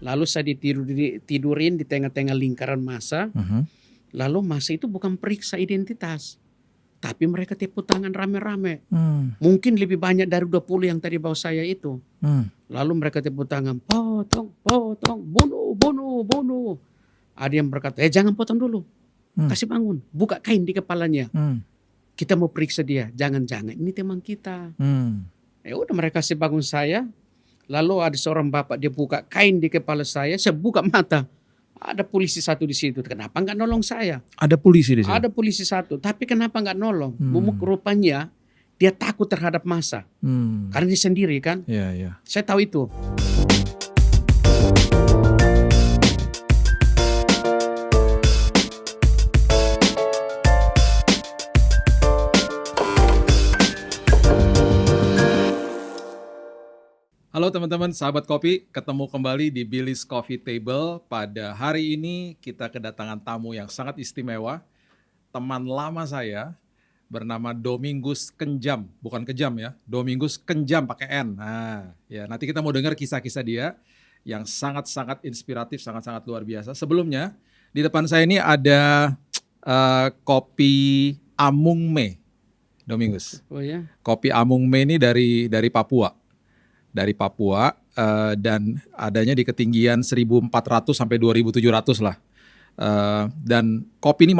Lalu saya tidurin di tengah-tengah lingkaran massa. Lalu massa itu bukan periksa identitas, tapi mereka tepuk tangan rame-rame. Mungkin lebih banyak dari 20 yang tadi bawa saya itu. Lalu mereka tepuk tangan, potong, potong, bunuh. Ada yang berkata, jangan potong dulu, kasih bangun, buka kain di kepalanya. Kita mau periksa dia, jangan-jangan ini teman kita. Ya udah mereka kasih bangun saya. Lalu ada seorang bapak, dia buka kain di kepala saya buka mata. Ada polisi satu di situ. Kenapa nggak nolong saya? Ada polisi di situ? Ada polisi satu. Tapi kenapa nggak nolong? Rupanya dia takut terhadap massa. Karena dia sendiri kan. Iya. Saya tahu itu. Halo teman-teman, sahabat kopi, ketemu kembali di Billy's Coffee Table. Pada hari ini kita kedatangan tamu yang sangat istimewa. Teman lama saya bernama Domingus Kenjam, bukan Kejam ya, Domingus Kenjam pakai N. Nah, ya nanti kita mau dengar kisah-kisah dia yang sangat-sangat inspiratif, sangat-sangat luar biasa. Sebelumnya di depan saya ini ada kopi Amung Me, Domingus. Oh ya. Kopi Amung Me ini dari Papua. Dan adanya di ketinggian 1.400 sampai 2.700 lah. Dan kopi ini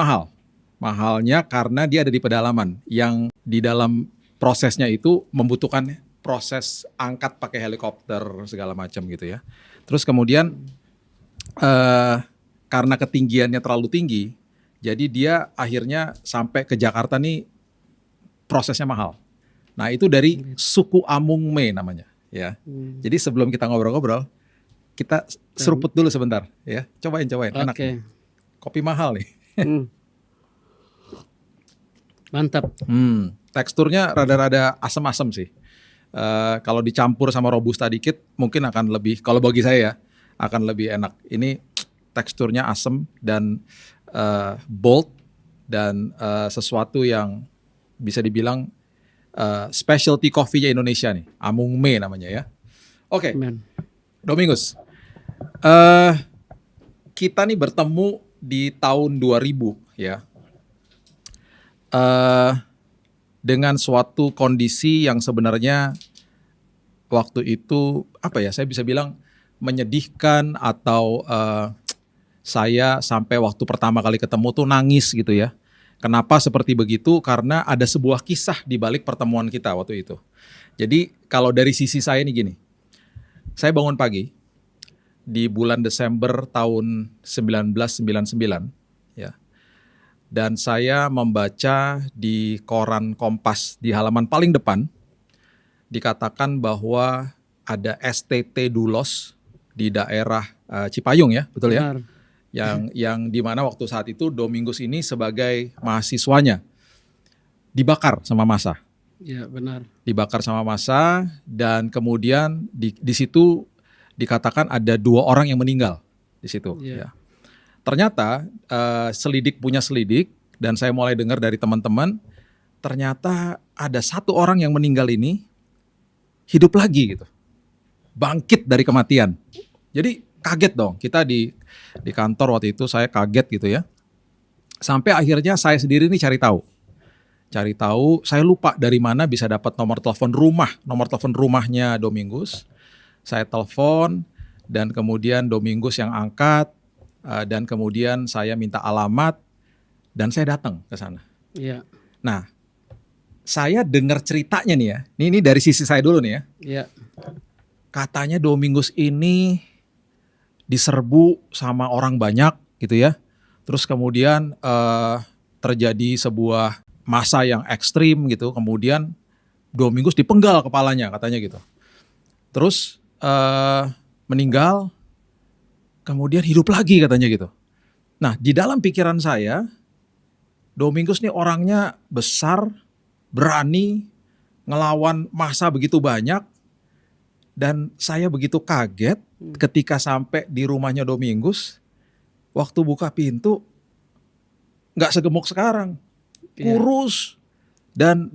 mahalnya karena dia ada di pedalaman yang di dalam prosesnya itu membutuhkan proses angkat pakai helikopter segala macam gitu ya. Terus kemudian karena ketinggiannya terlalu tinggi, jadi dia akhirnya sampai ke Jakarta nih prosesnya mahal. Nah itu dari suku Amung Me namanya. Ya, jadi sebelum kita ngobrol-ngobrol, kita seruput dulu sebentar, ya. Cobain, enak. Kopi mahal nih. Mantap. Teksturnya rada-rada asam-asam sih. Kalau dicampur sama robusta dikit, mungkin akan lebih. Kalau bagi saya ya, akan lebih enak. Ini teksturnya asam dan bold dan sesuatu yang bisa dibilang specialty coffee-nya Indonesia nih, Amung Me namanya ya. Oke, Domingus, kita nih bertemu di tahun 2000 ya, dengan suatu kondisi yang sebenarnya waktu itu apa ya, saya bisa bilang menyedihkan atau saya sampai waktu pertama kali ketemu tuh nangis gitu ya. Kenapa seperti begitu? Karena ada sebuah kisah di balik pertemuan kita waktu itu. Jadi kalau dari sisi saya nih gini, saya bangun pagi di bulan Desember tahun 1999, ya, dan saya membaca di koran Kompas di halaman paling depan dikatakan bahwa ada STT Dulos di daerah Cipayung ya, betul ya? Benar. Yang di mana waktu saat itu Domingus ini sebagai mahasiswanya dibakar sama massa. Ya, benar. Dibakar sama massa dan kemudian di situ dikatakan ada 2 orang yang meninggal di situ. Ya. Ternyata selidik punya selidik dan saya mulai dengar dari teman-teman, ternyata ada 1 orang yang meninggal ini hidup lagi gitu, bangkit dari kematian. Jadi kaget dong, kita di kantor waktu itu saya kaget gitu ya. Sampai akhirnya saya sendiri nih cari tahu, saya lupa dari mana bisa dapat nomor telepon rumahnya Domingus. Saya telepon dan kemudian Domingus yang angkat dan kemudian saya minta alamat dan saya datang ke sana. Iya. Nah, saya dengar ceritanya nih ya. Ini dari sisi saya dulu nih ya. Iya. Katanya Domingus ini diserbu sama orang banyak gitu ya. Terus kemudian terjadi sebuah massa yang ekstrim gitu. Kemudian Domingus dipenggal kepalanya katanya gitu. Terus meninggal, kemudian hidup lagi katanya gitu. Nah di dalam pikiran saya, Domingus nih orangnya besar, berani, ngelawan massa begitu banyak. Dan saya begitu kaget ketika sampai di rumahnya Domingus, waktu buka pintu, nggak segemuk sekarang, kurus. Dan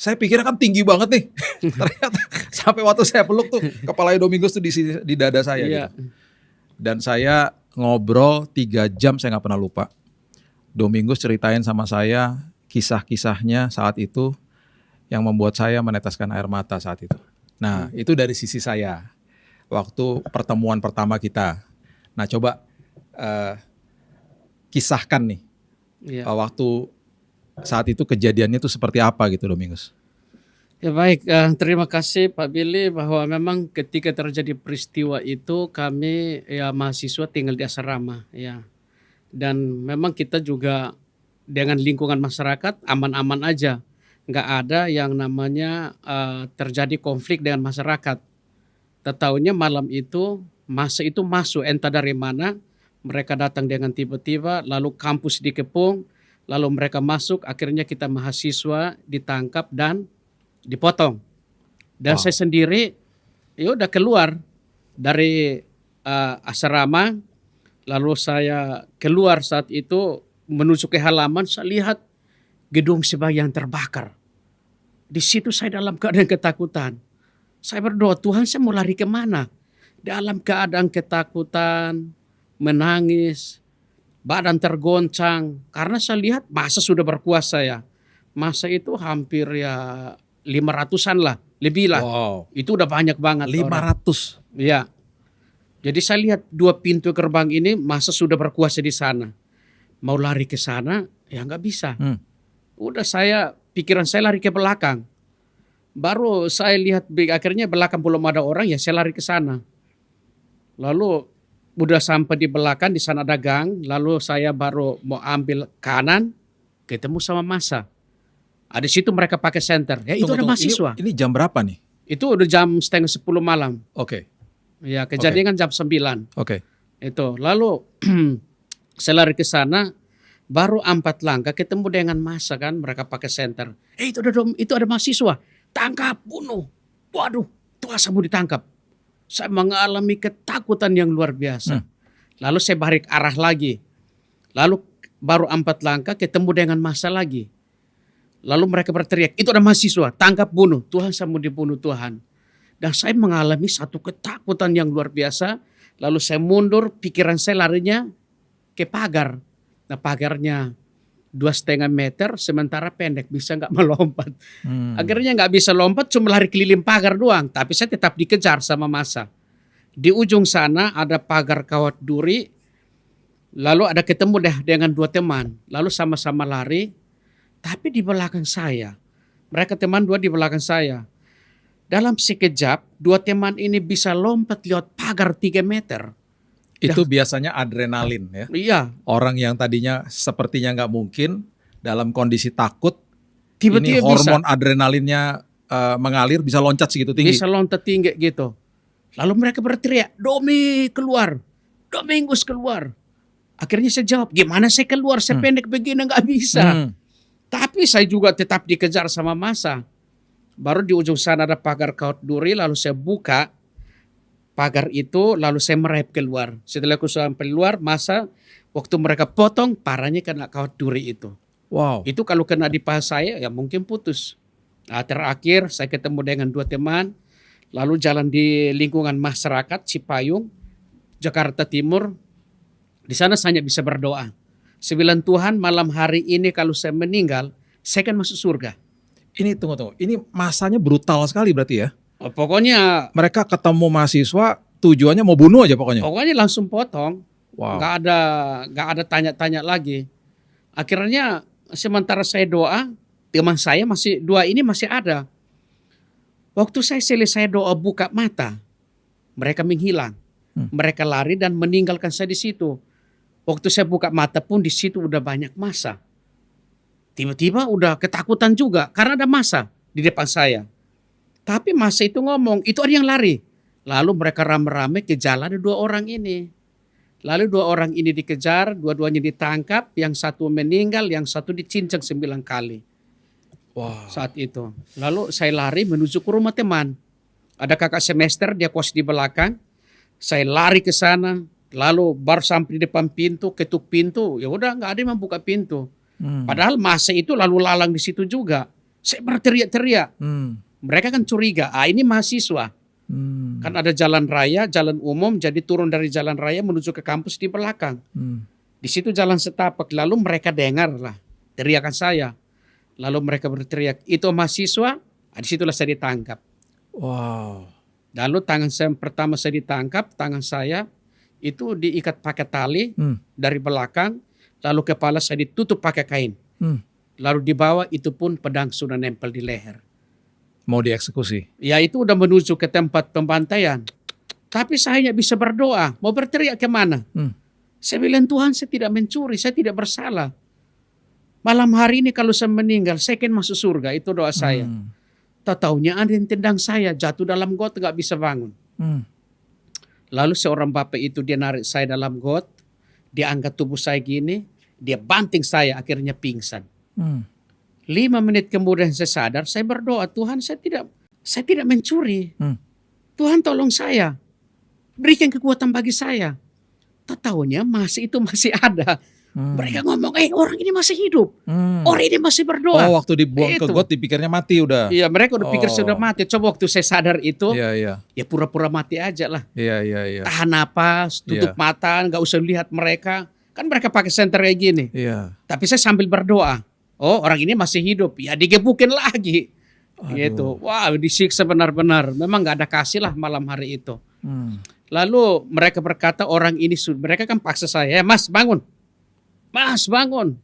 Saya pikirnya kan tinggi banget nih. Ternyata sampai waktu saya peluk tuh kepala Domingos tuh di dada saya Iya. gitu. Dan saya ngobrol 3 jam, saya nggak pernah lupa. Domingos ceritain sama saya kisah-kisahnya saat itu yang membuat saya meneteskan air mata saat itu. Nah, itu dari sisi saya waktu pertemuan pertama kita. Nah, coba kisahkan nih Iya. waktu saat itu kejadiannya itu seperti apa gitu, Domingos. Ya baik, terima kasih Pak Billy bahwa memang ketika terjadi peristiwa itu kami ya mahasiswa tinggal di asrama ya. Dan memang kita juga dengan lingkungan masyarakat aman-aman aja. Nggak ada yang namanya terjadi konflik dengan masyarakat. Tetahunya malam itu masa itu masuk entah dari mana. Mereka datang dengan tiba-tiba lalu kampus dikepung. Lalu mereka masuk, akhirnya kita mahasiswa ditangkap dan dipotong. Dan Wow. saya sendiri ya udah keluar dari asrama, lalu saya keluar saat itu menuju ke halaman, saya lihat gedung sebagian terbakar. Di situ saya dalam keadaan ketakutan. Saya berdoa, Tuhan saya mau lari kemana? Dalam keadaan ketakutan, menangis, badan tergoncang. Karena saya lihat masa sudah berkuasa ya. Masa itu hampir ya 500-an lah, lebih lah. Wow. Itu udah banyak banget. 500. Iya. Jadi saya lihat 2 pintu gerbang ini masa sudah berkuasa di sana. Mau lari ke sana, ya nggak bisa. Udah pikiran saya lari ke belakang. Baru saya lihat akhirnya belakang belum ada orang, ya saya lari ke sana. Lalu udah sampai di belakang, di sana ada gang. Lalu saya baru mau ambil kanan, ketemu sama masa. Di situ mereka pakai senter. Ya itu ada mahasiswa. Ini jam berapa nih? Itu udah jam 9:30 malam. Oke. Ya kejadian kan jam 9. Oke. Itu. Lalu saya lari ke sana, baru 4 langkah ketemu dengan masa kan, mereka pakai senter. Itu ada mahasiswa. Tangkap, bunuh. Waduh, Tuhan saya mau ditangkap. Saya mengalami ketakutan yang luar biasa. Lalu saya balik arah lagi. Lalu baru 4 langkah ketemu dengan masa lagi. Lalu mereka berteriak, itu ada mahasiswa, tangkap, bunuh. Tuhan saya mau dibunuh Tuhan. Dan saya mengalami satu ketakutan yang luar biasa. Lalu saya mundur, pikiran saya larinya ke pagar. Nah pagarnya 2,5 meter, sementara pendek, bisa nggak melompat. Akhirnya nggak bisa lompat, cuma lari keliling pagar doang. Tapi saya tetap dikejar sama massa. Di ujung sana ada pagar kawat duri. Lalu ada ketemu dengan 2 teman. Lalu sama-sama lari. Tapi di belakang saya, mereka teman 2 di belakang saya. Dalam sekejap, 2 teman ini bisa lompat lewat pagar 3 meter. Itu biasanya adrenalin ya. Iya. Orang yang tadinya sepertinya nggak mungkin dalam kondisi takut, Tiba-tiba ini hormon adrenalinnya mengalir, bisa loncat segitu tinggi. Bisa loncat tinggi gitu. Lalu mereka berteriak, Domi keluar, Domingos keluar. Akhirnya saya jawab, gimana saya keluar, saya pendek begini nggak bisa. Tapi saya juga tetap dikejar sama massa. Baru di ujung sana ada pagar kawat duri, lalu saya buka pagar itu, lalu saya merayap keluar. Setelah aku sampai keluar, massa waktu mereka potong, parahnya kena kawat duri itu. Wow. Itu kalau kena di paha saya, ya mungkin putus. Nah, terakhir saya ketemu dengan 2 teman, lalu jalan di lingkungan masyarakat Cipayung, Jakarta Timur. Di sana saya hanya bisa berdoa. Saya bilang, Tuhan malam hari ini kalau saya meninggal, saya kan masuk surga. Ini tunggu. Ini masanya brutal sekali berarti ya. Pokoknya Mereka ketemu mahasiswa, tujuannya mau bunuh aja pokoknya. langsung potong. Wow. Nggak ada tanya-tanya lagi. Akhirnya sementara saya doa, teman saya masih 2 ini masih ada. Waktu saya selesai doa buka mata, mereka menghilang. Mereka lari dan meninggalkan saya di situ. Waktu saya buka mata pun di situ udah banyak massa. Tiba-tiba udah ketakutan juga karena ada massa di depan saya. Tapi massa itu ngomong, itu ada yang lari. Lalu mereka rame-rame ke jalan, ada 2 orang ini. Lalu 2 orang ini dikejar, 2-duanya ditangkap, yang satu meninggal, yang satu dicincang 9 kali. Wow. Saat itu. Lalu saya lari menuju ke rumah teman. Ada kakak semester, dia kos di belakang. Saya lari ke sana, lalu baru sampai di depan pintu, ketuk pintu. Ya udah nggak ada yang membuka pintu. Padahal masa itu lalu lalang di situ juga. Saya berteriak-teriak. Mereka kan curiga, ini mahasiswa. Kan ada jalan raya, jalan umum, jadi turun dari jalan raya menuju ke kampus di belakang. Di situ jalan setapak, lalu mereka dengar lah teriakan saya. Lalu mereka berteriak, itu mahasiswa, disitulah saya ditangkap. Wow. Lalu tangan saya pertama saya ditangkap, tangan saya itu diikat pakai tali dari belakang, lalu kepala saya ditutup pakai kain. Lalu di bawah itu pun pedang sudah nempel di leher. Mau dieksekusi? Ya itu udah menuju ke tempat pembantaian. Tapi saya hanya bisa berdoa. Mau berteriak kemana? Saya bilang, Tuhan, saya tidak mencuri, saya tidak bersalah. Malam hari ini kalau saya meninggal, saya akan masuk surga. Itu doa saya. Tahu-taunya ada yang tendang saya, jatuh dalam got, gak bisa bangun. Lalu seorang bapak itu dia narik saya dalam got, dia angkat tubuh saya gini, dia banting saya, akhirnya pingsan. 5 menit kemudian saya sadar, saya berdoa, Tuhan saya tidak mencuri. Tuhan tolong saya, berikan kekuatan bagi saya. Tahu-taunya masih ada. Mereka ngomong, orang ini masih hidup, orang ini masih berdoa. Oh, waktu dibuang ke got dipikirnya mati udah. Iya, mereka udah pikir sudah mati. Coba waktu saya sadar itu, ya pura-pura mati aja lah. Iya. Tahan napas, tutup mata, nggak usah lihat mereka. Kan mereka pakai senter kayak gini. Iya. Tapi saya sambil berdoa. Oh, orang ini masih hidup. Ya digebukin lagi. Gitu. Wah, disiksa benar-benar. Memang nggak ada kasih lah malam hari itu. Lalu mereka berkata mereka kan paksa saya. Mas bangun. Mas bangun.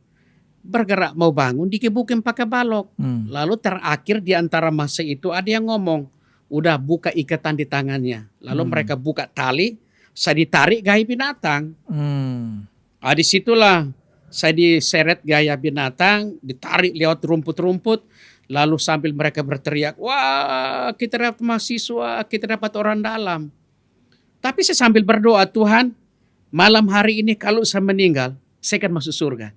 Bergerak mau bangun digebukin pakai balok. Lalu terakhir di antara masa itu ada yang ngomong. Udah buka ikatan di tangannya. Lalu mereka buka tali. Saya ditarik gaya binatang. Disitulah saya diseret gaya binatang, ditarik lewat rumput-rumput, lalu sambil mereka berteriak, wah kita dapat mahasiswa, kita dapat orang dalam. Tapi saya sambil berdoa, Tuhan malam hari ini kalau saya meninggal, saya akan masuk surga.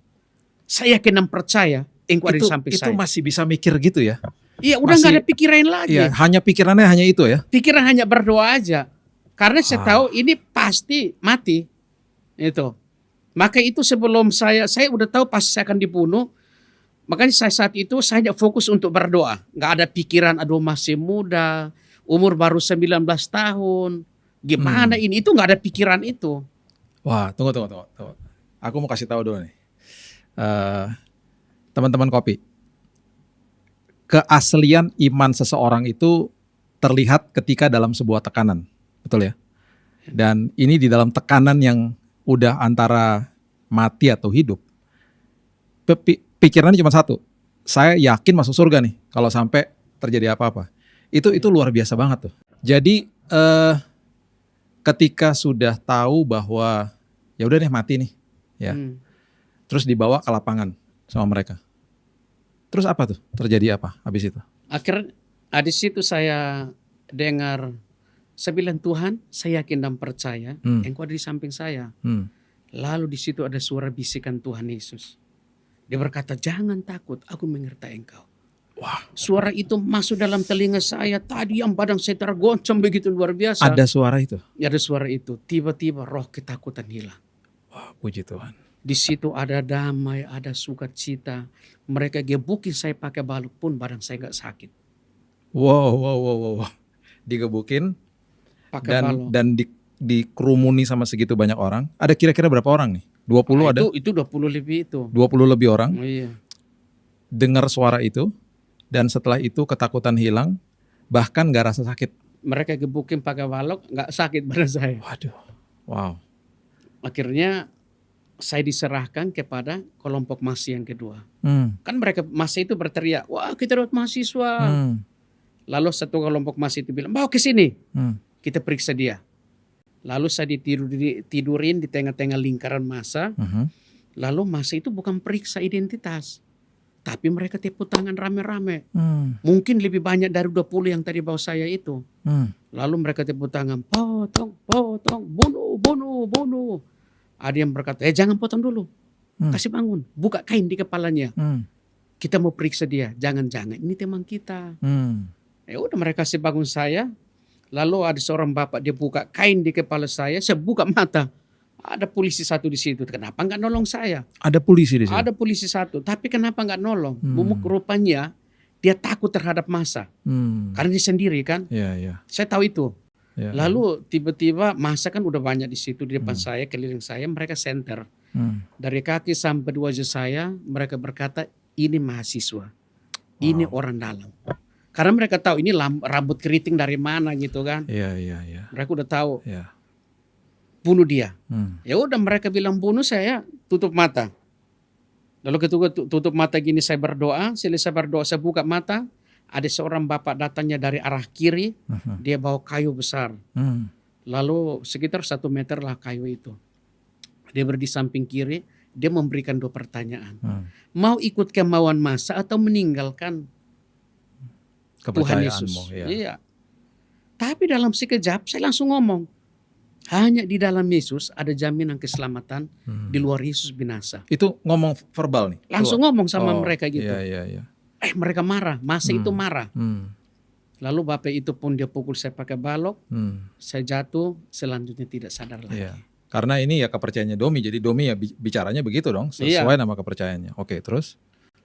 Saya yakin dan percaya Engkau ada di samping saya. Itu masih bisa mikir gitu ya? Iya, udah nggak ada pikiran lagi. Iya, hanya pikirannya hanya itu ya? Pikiran hanya berdoa aja. Karena saya tahu ini pasti mati. Itu. Maka itu sebelum saya udah tahu pas saya akan dibunuh, makanya saat itu saya hanya fokus untuk berdoa. Nggak ada pikiran, aduh masih muda, umur baru 19 tahun, gimana ini, itu nggak ada pikiran itu. Wah, tunggu. Aku mau kasih tahu dulu nih. Teman-teman Kopi. Keaslian iman seseorang itu terlihat ketika dalam sebuah tekanan. Betul ya? Dan ini di dalam tekanan yang udah antara mati atau hidup, pikirannya cuma satu, saya yakin masuk surga nih kalau sampai terjadi apa-apa. Itu luar biasa banget tuh. Jadi ketika sudah tahu bahwa ya udah deh mati nih, ya, terus dibawa ke lapangan sama mereka. Terus apa tuh? Terjadi apa habis itu? Akhirnya di situ saya dengar. Saya bilang, Tuhan, saya yakin dan percaya, Engkau ada di samping saya. Lalu di situ ada suara bisikan Tuhan Yesus. Dia berkata, jangan takut, aku menyertai engkau. Wah. Suara itu masuk dalam telinga saya. Tadi yang badan saya tergoncang begitu luar biasa. Ada suara itu? Ya, ada suara itu. Tiba-tiba roh ketakutan hilang. Wah, puji Tuhan. Di situ ada damai, ada sukacita. Mereka gebukin saya pakai balok pun badan saya nggak sakit. Wow. Digebukin. Dan dikerumuni sama segitu banyak orang. Ada kira-kira berapa orang nih? 20 ada? Itu 20 lebih itu. 20 lebih orang. Oh, iya. Dengar suara itu dan setelah itu ketakutan hilang, bahkan gak rasa sakit. Mereka gebukin pakai balok, gak sakit badan saya. Waduh. Wow. Akhirnya saya diserahkan kepada kelompok mahasiswa yang kedua. Kan mereka mahasiswa itu berteriak, wah kita dapat mahasiswa. Lalu satu kelompok mahasiswa itu bilang, bawa ke sini. Kita periksa dia. Lalu saya tidurin di tengah-tengah lingkaran massa. Lalu massa itu bukan periksa identitas. Tapi mereka tepuk tangan rame-rame. Mungkin lebih banyak dari 20 yang tadi bawa saya itu. Lalu mereka tepuk tangan, potong, bunuh. Ada yang berkata, jangan potong dulu. Kasih bangun, buka kain di kepalanya. Kita mau periksa dia. Jangan-jangan ini teman kita. Ya udah mereka kasih bangun saya. Lalu ada seorang bapak, dia buka kain di kepala saya buka mata. Ada polisi satu di situ. Kenapa nggak nolong saya? Ada polisi di situ? Ada polisi satu. Tapi kenapa nggak nolong? Rupanya dia takut terhadap masa. Karena dia sendiri kan. Saya tahu itu. Lalu tiba-tiba masa kan udah banyak di situ di depan saya, keliling saya, mereka senter. Dari kaki sampai di wajah saya, mereka berkata, ini mahasiswa, ini orang dalam. Karena mereka tahu ini rambut keriting dari mana gitu kan. Mereka udah tahu. Bunuh dia. Ya udah mereka bilang bunuh, saya tutup mata. Lalu ketika tutup mata gini saya berdoa, selesai berdoa saya buka mata, ada seorang bapak datangnya dari arah kiri, dia bawa kayu besar. Lalu sekitar 1 meter lah kayu itu. Dia berdiri samping kiri, dia memberikan 2 pertanyaan. Mau ikut kemauan masa atau meninggalkan Tuhan Yesus? Iya. Tapi dalam sekejap saya langsung ngomong, hanya di dalam Yesus ada jaminan keselamatan, di luar Yesus binasa. Itu ngomong verbal nih? Langsung ngomong sama mereka gitu. Mereka marah, masa itu marah. Lalu bapak itu pun dia pukul saya pakai balok, saya jatuh, selanjutnya tidak sadar lagi. Karena ini ya kepercayaannya Domi, jadi Domi ya bicaranya begitu dong, sesuai nama kepercayaannya. Oke, terus?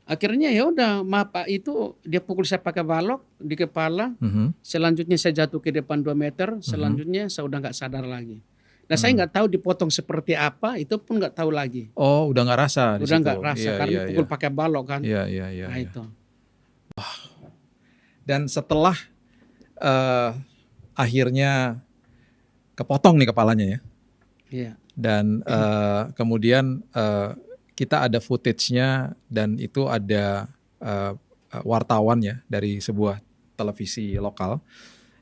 Akhirnya ya udah, bapak itu dia pukul saya pakai balok di kepala, selanjutnya saya jatuh ke depan 2 meter, selanjutnya saya udah nggak sadar lagi. Nah saya nggak tahu dipotong seperti apa, itu pun nggak tahu lagi. Oh, udah nggak rasa? Udah nggak rasa karena pukul pakai balok kan. Nah itu. Dan setelah akhirnya kepotong nih kepalanya ya. Dan kemudian kita ada footage-nya dan itu ada wartawan ya dari sebuah televisi lokal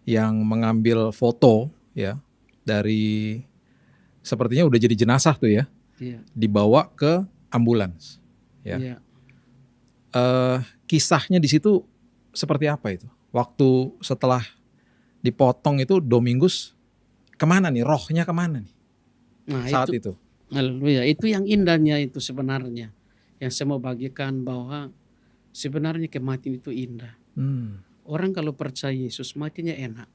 yang mengambil foto ya dari sepertinya udah jadi jenazah tuh ya, dibawa ke ambulans ya. Kisahnya di situ seperti apa itu? Waktu setelah dipotong itu Domingus kemana nih? Rohnya kemana nih? Nah, saat itu. Haleluya, itu yang indahnya itu sebenarnya. Yang saya mau bagikan bahwa sebenarnya kematian itu indah. Orang kalau percaya Yesus matinya enak.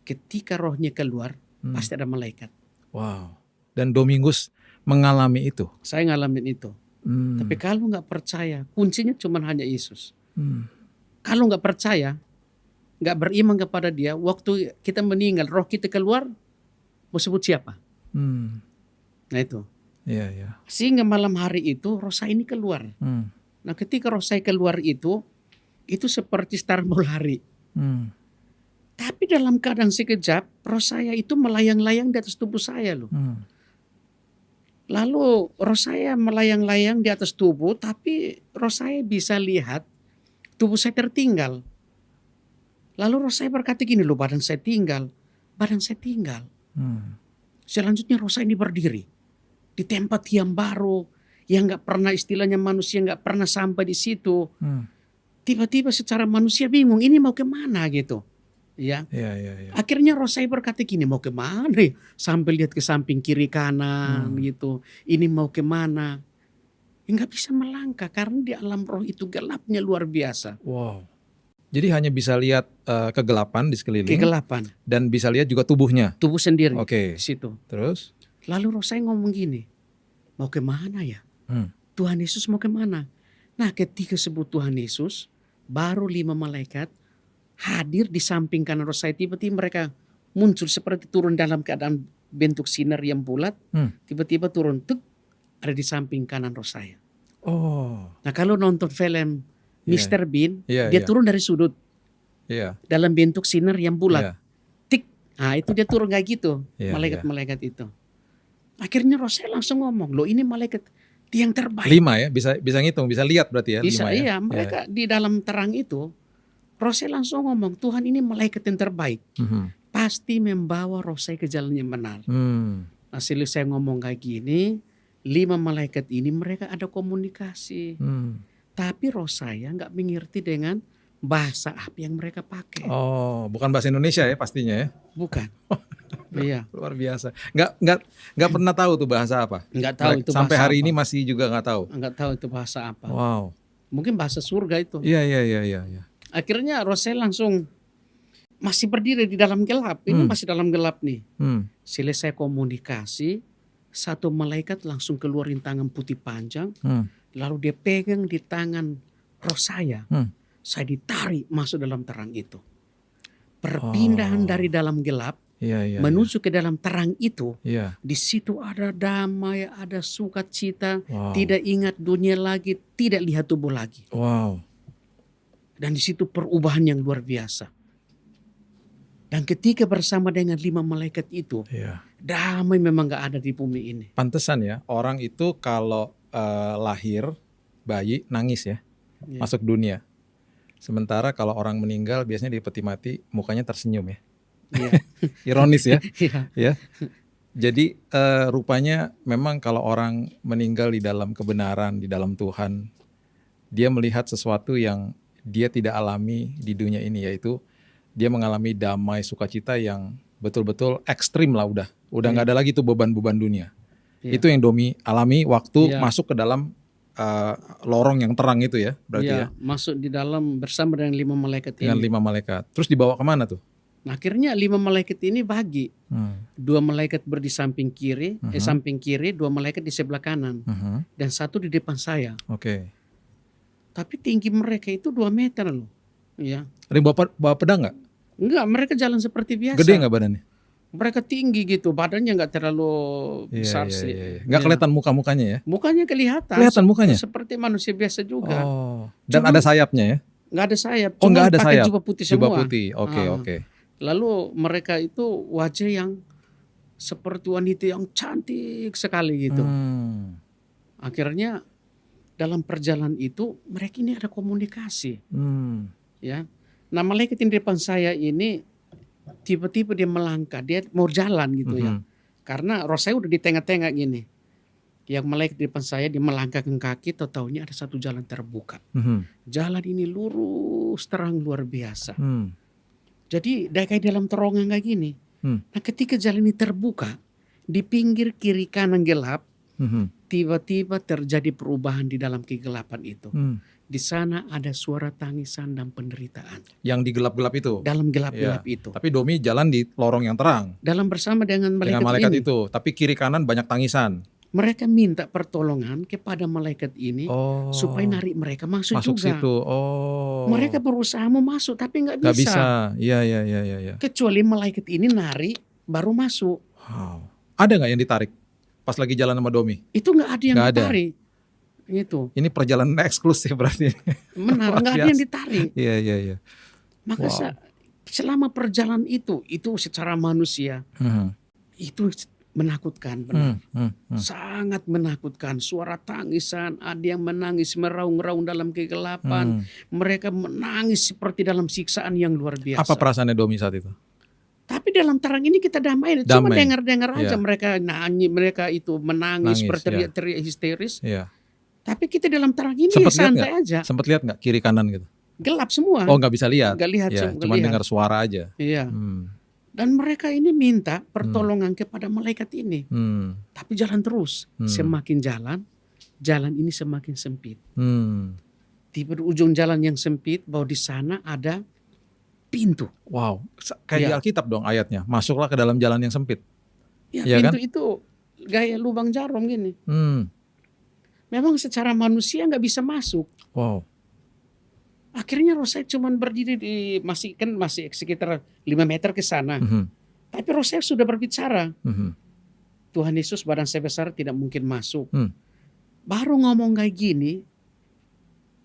Ketika rohnya keluar pasti ada malaikat. Wow. Dan Domingus mengalami itu. Saya ngalamin itu. Tapi kalau nggak percaya, kuncinya cuma hanya Yesus. Kalau nggak percaya, nggak beriman kepada Dia, waktu kita meninggal, roh kita keluar, mau sebut siapa? Nah itu. Sehingga malam hari itu roh saya ini keluar. Nah ketika roh saya keluar itu seperti star mau lari. Tapi dalam keadaan sekejap, roh saya itu melayang-layang di atas tubuh saya loh. Lalu roh saya melayang-layang di atas tubuh, tapi roh saya bisa lihat tubuh saya tertinggal. Lalu roh saya berkata gini loh, badan saya tinggal. Selanjutnya roh saya ini berdiri di tempat yang baru, yang nggak pernah istilahnya manusia nggak pernah sampai di situ. Tiba-tiba secara manusia bingung, ini mau kemana gitu. Ya. Akhirnya roh saya berkata gini, mau kemana? Sambil lihat ke samping kiri kanan gitu. Ini mau kemana? Nggak bisa melangkah karena di alam roh itu gelapnya luar biasa. Wow. Jadi hanya bisa lihat kegelapan di sekeliling. Kegelapan. Dan bisa lihat juga tubuhnya. Tubuh sendiri. Oke. Di situ. Terus? Lalu roh saya ngomong gini, mau kemana ya? Tuhan Yesus mau kemana? Nah ketika sebut Tuhan Yesus, baru 5 malaikat hadir di samping kanan roh saya. Tiba-tiba mereka muncul seperti turun dalam keadaan bentuk sinar yang bulat. Tiba-tiba turun, ada di samping kanan roh saya. Nah kalau nonton film Mr. Bean, dia turun dari sudut dalam bentuk sinar yang bulat. Tik, nah itu dia turun kayak gitu, malaikat-malaikat itu. Akhirnya roh saya langsung ngomong, loh ini malaikat yang terbaik. 5 ya, bisa ngitung, bisa lihat berarti ya. Bisa 5 ya? Mereka di dalam terang itu, roh saya langsung ngomong, Tuhan ini malaikat yang terbaik. Pasti membawa roh saya ke jalan yang benar. Nah setelah saya ngomong kayak gini, 5 malaikat ini mereka ada komunikasi. Tapi roh saya nggak mengerti dengan bahasa apa yang mereka pakai. Bukan bahasa Indonesia ya pastinya ya? Bukan. Iya. Luar biasa. Nggak pernah tahu tuh bahasa apa? Nggak tahu itu sampai bahasa hari apa. ini masih juga nggak tahu. Nggak tahu itu bahasa apa. Wow. Mungkin bahasa surga itu. Iya. Akhirnya roh saya langsung masih berdiri di dalam gelap. Ini masih dalam gelap nih. Selesai komunikasi, satu malaikat langsung keluarin tangan putih panjang. Lalu dia pegang di tangan roh saya. saya ditarik masuk dalam terang itu. Perpindahan dari dalam gelap menuju ke dalam terang itu. Di situ ada damai, ada sukacita, tidak ingat dunia lagi, tidak lihat tubuh lagi. Dan di situ perubahan yang luar biasa. Dan ketika bersama dengan 5 malaikat itu, damai memang gak ada di bumi ini. Pantesan ya, orang itu kalau lahir bayi nangis ya, masuk dunia. Sementara kalau orang meninggal biasanya di peti mati mukanya tersenyum ya. Ironis ya. Ya. Jadi rupanya memang kalau orang meninggal di dalam kebenaran, di dalam Tuhan, dia melihat sesuatu yang dia tidak alami di dunia ini, yaitu dia mengalami damai sukacita yang betul-betul ekstrim lah udah nggak ada lagi tuh beban-beban dunia. Itu yang Domi alami waktu masuk ke dalam lorong yang terang itu ya, berarti ya. Masuk di dalam bersama dengan 5 malaikat ini. Dengan 5 malaikat. Terus dibawa kemana tuh? Nah, akhirnya 5 malaikat ini bagi. 2 malaikat di samping kiri, samping kiri, 2 malaikat di sebelah kanan, dan 1 di depan saya. Tapi tinggi mereka itu 2 meter loh. Ya. Ada yang bawa pedang nggak? Enggak, mereka jalan seperti biasa. Gede nggak badannya? Mereka tinggi gitu, badannya nggak terlalu besar sih. Nggak kelihatan muka-mukanya ya? Mukanya kelihatan. Kelihatan mukanya? Seperti manusia biasa juga. Dan ada sayapnya ya? Nggak ada sayap. Nggak ada sayap. Jubah putih semua. Jubah putih, oke. Lalu mereka itu wajah yang seperti wanita yang cantik sekali gitu. Akhirnya dalam perjalanan itu mereka ini ada komunikasi. Ya. Nah, malaikat yang di depan saya ini tiba-tiba dia melangkah, dia mau jalan gitu ya. Karena roh saya udah di tengah-tengah gini. Yang malaikat di depan saya dia melangkahkan kaki, tahu-taunya ada satu jalan terbuka. Jalan ini lurus terang luar biasa. Jadi kayak dalam terowongan kayak gini. Nah, ketika jalan ini terbuka, di pinggir kiri kanan gelap, tiba-tiba terjadi perubahan di dalam kegelapan itu. Di sana ada suara tangisan dan penderitaan. Yang di gelap-gelap itu? Dalam gelap-gelap itu. Tapi Domi jalan di lorong yang terang. Dalam bersama dengan malaikat ini. Itu. Tapi kiri kanan banyak tangisan. Mereka minta pertolongan kepada malaikat ini supaya narik mereka masuk juga. Situ. Mereka berusaha mau masuk tapi nggak bisa. Nggak bisa. Iya. Kecuali malaikat ini narik baru masuk. Ada nggak yang ditarik pas lagi jalan sama Domi? Itu nggak ada yang ditarik. Itu. Ini perjalanan eksklusif berarti. Benar, nggak ada yang ditarik. Iya. Maka selama perjalanan itu secara manusia itu menakutkan, benar. Sangat menakutkan. Suara tangisan, ada yang menangis meraung-raung dalam kegelapan. Mereka menangis seperti dalam siksaan yang luar biasa. Apa perasaannya Domi saat itu? Tapi dalam terang ini kita damai. Cuma dengar-dengar aja mereka nyanyi, mereka itu menangis berteriak-teriak histeris. Tapi kita dalam terang ini santai aja. Sempat lihat nggak kiri kanan gitu? Gelap semua. Oh, nggak bisa lihat. Nggak lihat. Cuma dengar suara aja. Iya. Dan mereka ini minta pertolongan kepada malaikat ini. Tapi jalan terus. Semakin jalan ini semakin sempit. Tiba di ujung jalan yang sempit, bahwa di sana ada pintu. Wow, kayak di Alkitab dong ayatnya. Masuklah ke dalam jalan yang sempit. Ya, pintu kan? Itu gaya lubang jarum gini. Memang secara manusia nggak bisa masuk. Wow. Akhirnya roh saya cuma berdiri di masih sekitar 5 meter ke sana. Tapi roh saya sudah berbicara. Tuhan Yesus badan saya besar tidak mungkin masuk. Baru ngomong kayak gini,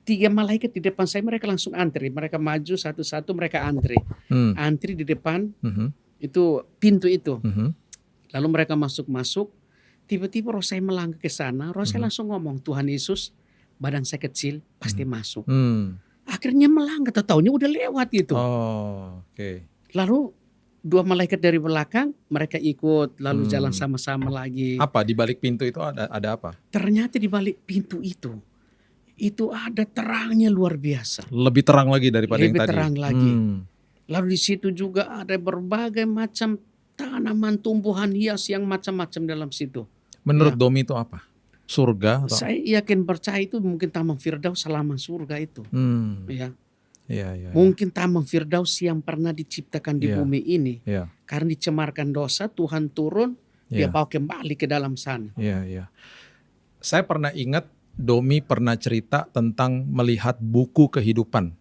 3 malaikat di depan saya mereka langsung antri. Mereka maju satu-satu, mereka antri. Antri di depan itu pintu itu. Lalu mereka masuk. Tiba-tiba roh saya melangkah ke sana. Roh saya langsung ngomong, Tuhan Yesus badan saya kecil pasti masuk. Akhirnya melangkah, taunya udah lewat gitu. Lalu 2 malaikat dari belakang mereka ikut lalu jalan sama-sama lagi. Apa di balik pintu itu ada apa? Ternyata di balik pintu itu ada terangnya luar biasa. Lebih terang lagi daripada yang tadi. Lebih terang lagi. Lalu di situ juga ada berbagai macam tanaman, tumbuhan hias yang macam-macam dalam situ. Menurut Domi itu apa? Surga? Atau? Saya yakin percaya itu mungkin Taman Firdaus selama surga itu. Ya. Mungkin Taman Firdaus yang pernah diciptakan di bumi ini. Karena dicemarkan dosa, Tuhan turun, dia bawa kembali ke dalam sana. Saya pernah ingat Domi pernah cerita tentang melihat buku kehidupan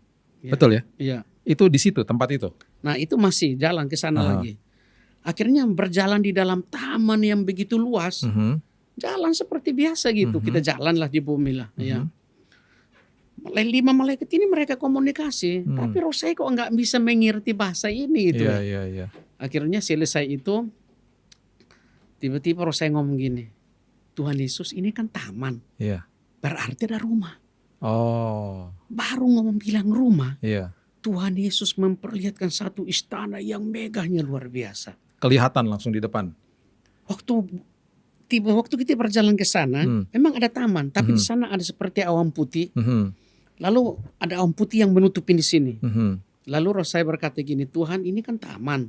Betul ya? Iya. Itu di situ tempat itu. Nah itu masih jalan ke sana lagi. Akhirnya berjalan di dalam taman yang begitu luas. Jalan seperti biasa gitu. Kita jalan lah di bumi lah. Ya. 5 malaikat ini mereka komunikasi. Tapi roh saya kok nggak bisa mengerti bahasa ini gitu. Iya. Akhirnya selesai itu. Tiba-tiba roh saya ngomong gini. Tuhan Yesus ini kan taman. Iya. Berarti ada rumah. Oh. Baru ngomong bilang rumah. Iya. Tuhan Yesus memperlihatkan satu istana yang megahnya luar biasa. Kelihatan langsung di depan. Waktu kita berjalan ke sana, memang ada taman, tapi di sana ada seperti awan putih. Lalu ada awan putih yang menutupin di sini. Lalu roh saya berkata gini, Tuhan ini kan taman.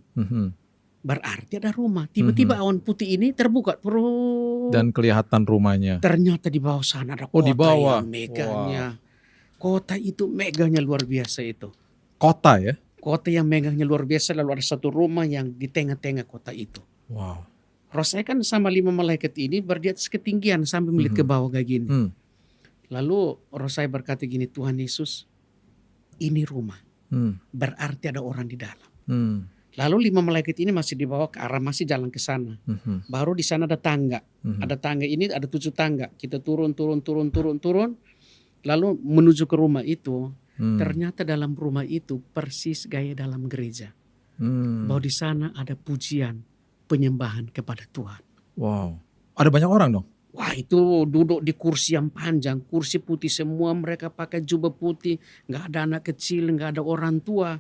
Berarti ada rumah. Tiba-tiba awan putih ini terbuka. Dan kelihatan rumahnya. Ternyata di bawah sana ada kota di bawah. yang megahnya. Kota itu megahnya luar biasa itu. Kota ya? Kota yang megahnya luar biasa, lalu ada satu rumah yang di tengah-tengah kota itu. Wow. Roh saya kan sama 5 malaikat ini berdiri atas ketinggian sampai melihat ke bawah kayak gini. Lalu roh saya berkata gini, Tuhan Yesus, ini rumah. Berarti ada orang di dalam. Lalu 5 malaikat ini masih dibawa ke arah, masih jalan ke sana. Baru di sana ada tangga. Ada tangga ini, ada 7 tangga. Kita turun. Lalu menuju ke rumah itu. Ternyata dalam rumah itu persis gaya dalam gereja. Bahwa di sana ada pujian, penyembahan kepada Tuhan. Wow. Ada banyak orang dong? Wah itu duduk di kursi yang panjang, kursi putih semua, mereka pakai jubah putih, nggak ada anak kecil, nggak ada orang tua.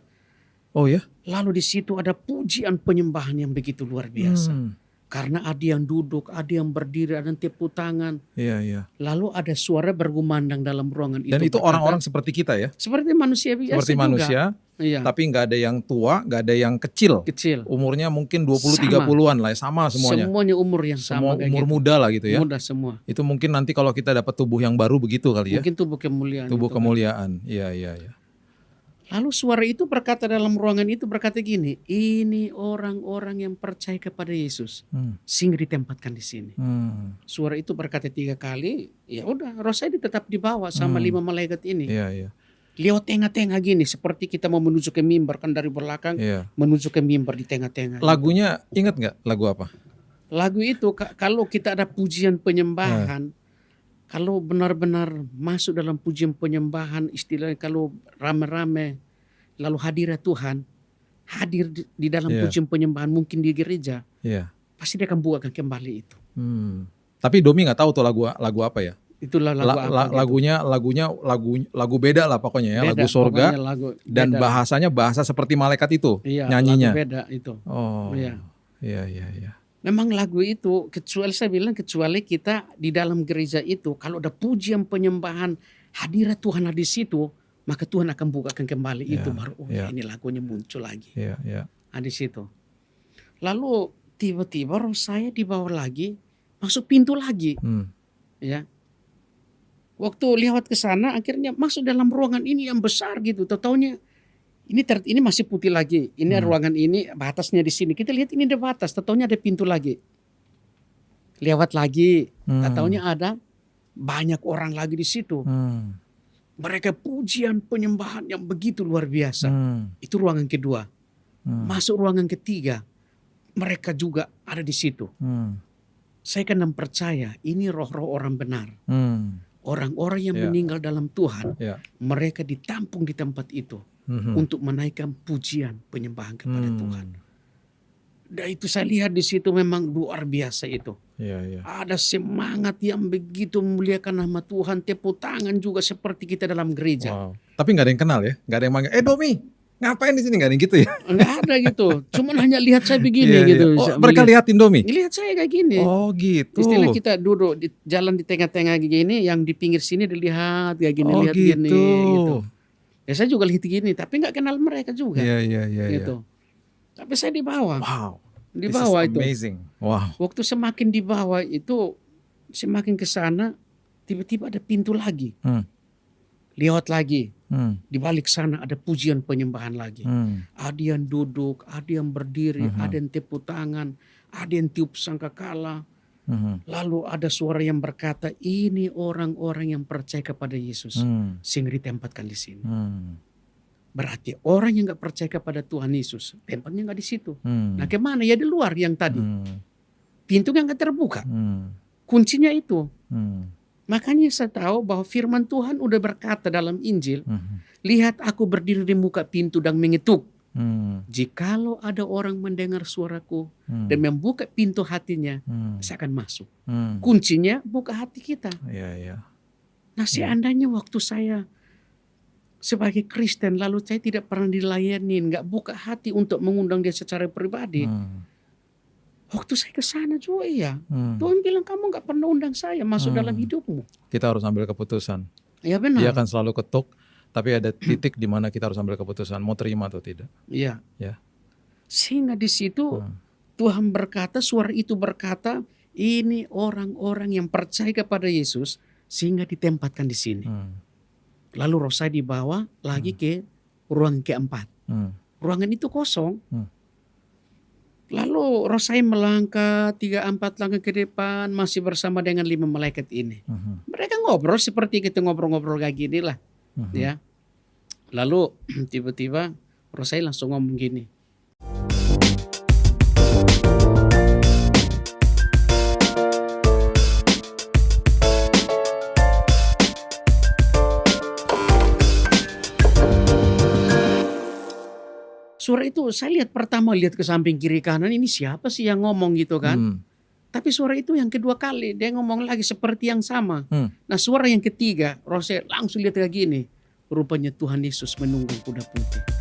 Oh ya? Lalu di situ ada pujian penyembahan yang begitu luar biasa. Karena ada yang duduk, ada yang berdiri, ada yang tepuk tangan. Iya. Lalu ada suara bergumandang dalam ruangan itu. Dan itu orang-orang seperti kita ya? Seperti manusia biasa seperti manusia, iya. Tapi nggak ada yang tua, nggak ada yang kecil. Umurnya mungkin 20-30an lah, sama semuanya. Semuanya umur yang sama. Semua umur muda lah gitu ya? Muda semua. Itu mungkin nanti kalau kita dapat tubuh yang baru begitu kali ya? Mungkin tubuh kemuliaan. Tubuh kemuliaan, iya. Lalu suara itu berkata dalam ruangan itu berkata gini, ini orang-orang yang percaya kepada Yesus, sehingga ditempatkan di sini. Suara itu berkata 3 kali, ya udah, roh saya tetap dibawa sama 5 malaikat ini. Iya. Lewat tengah-tengah gini, seperti kita mau menuju ke mimbar kan dari belakang, menuju ke mimbar di tengah-tengah. Lagunya ingat nggak lagu apa? Lagu itu kalau kita ada pujian penyembahan. Kalau benar-benar masuk dalam pujian penyembahan, istilahnya kalau rame-rame, lalu hadirnya Tuhan, hadir di dalam pujian penyembahan mungkin di gereja, pasti dia akan bukakan kembali itu. Tapi Domi nggak tahu tuh lagu apa ya? Itulah lagu apa lagu beda lah pokoknya ya, beda, lagu surga dan bahasanya bahasa seperti malaikat itu nyanyinya. Lagu beda itu. Oh. Iya. Memang lagu itu kecuali kita di dalam gereja itu kalau ada pujian penyembahan hadirat Tuhan di situ, maka Tuhan akan bukakan kembali itu baru ini lagunya muncul lagi. Di situ. Lalu tiba-tiba roh saya dibawa lagi masuk pintu lagi. Ya. Waktu lewat ke sana akhirnya masuk dalam ruangan ini yang besar gitu. Tahu-taunya ini masih putih lagi. Ini ruangan ini batasnya di sini. Kita lihat ini ada batas. Tahu-taunya ada pintu lagi. Lewat lagi. Tahu-taunya ada banyak orang lagi di situ. Mereka pujian penyembahan yang begitu luar biasa. Itu ruangan kedua. Masuk ruangan ketiga. Mereka juga ada di situ. Saya kan percaya ini roh-roh orang benar. Orang-orang yang meninggal dalam Tuhan. Mereka ditampung di tempat itu. Untuk menaikkan pujian penyembahan kepada Tuhan. Dan itu saya lihat di situ memang luar biasa itu. Ada semangat yang begitu memuliakan nama Tuhan, tepuk tangan juga seperti kita dalam gereja. Wow. Tapi nggak ada yang kenal ya, nggak ada yang manggil, Domi, ngapain di sini, nggak ada yang gitu ya? Nggak ada gitu, cuman hanya lihat saya begini gitu. Oh, mereka lihatin Domi? Lihat saya kayak gini. Oh gitu. Istilah kita duduk di jalan di tengah-tengah gini, yang di pinggir sini dilihat kayak gini, lihat gitu. gini gitu. Ya saya juga lihat gini, tapi nggak kenal mereka juga. Gitu. Tapi saya di bawah. Wow. Di bawah itu. Amazing. Wow. Waktu semakin di bawah itu, semakin ke sana, tiba-tiba ada pintu lagi. Lewat lagi. Di balik sana ada pujian penyembahan lagi. Ada yang duduk, ada yang berdiri, ada yang tepuk tangan, ada yang tiup sangkakala. Lalu ada suara yang berkata, ini orang-orang yang percaya kepada Yesus, sehingga ditempatkan di sini. Berarti orang yang nggak percaya kepada Tuhan Yesus, tempatnya nggak di situ. Nah kemana? Ya di luar yang tadi. Pintunya nggak terbuka. Kuncinya itu. Makanya saya tahu bahwa firman Tuhan udah berkata dalam Injil, lihat aku berdiri di muka pintu dan mengetuk. Jikalau ada orang mendengar suaraku dan membuka pintu hatinya, saya akan masuk. Kuncinya buka hati kita. Nah seandainya waktu saya sebagai Kristen lalu saya tidak pernah dilayani, nggak buka hati untuk mengundang dia secara pribadi. Waktu saya ke sana juga Tuhan bilang kamu nggak pernah undang saya masuk dalam hidupmu. Kita harus ambil keputusan. Ya benar. Dia akan selalu ketuk, tapi ada titik di mana kita harus ambil keputusan, mau terima atau tidak. Iya. Ya. Sehingga di situ Tuhan berkata, suara itu berkata, ini orang-orang yang percaya kepada Yesus sehingga ditempatkan di sini. Lalu roh saya dibawa lagi ke ruang keempat. Ruangan itu kosong. Lalu roh saya melangkah 3-4 langkah ke depan masih bersama dengan 5 malaikat ini. Mereka ngobrol seperti kita ngobrol-ngobrol kayak gini lah. Ya. Lalu tiba-tiba roh saya langsung ngomong gini. Suara itu saya lihat pertama lihat ke samping kiri kanan ini siapa sih yang ngomong gitu kan. Tapi suara itu yang kedua kali dia ngomong lagi seperti yang sama. Nah suara yang ketiga roh saya langsung lihat kayak gini. Rupanya Tuhan Yesus menunggang kuda putih.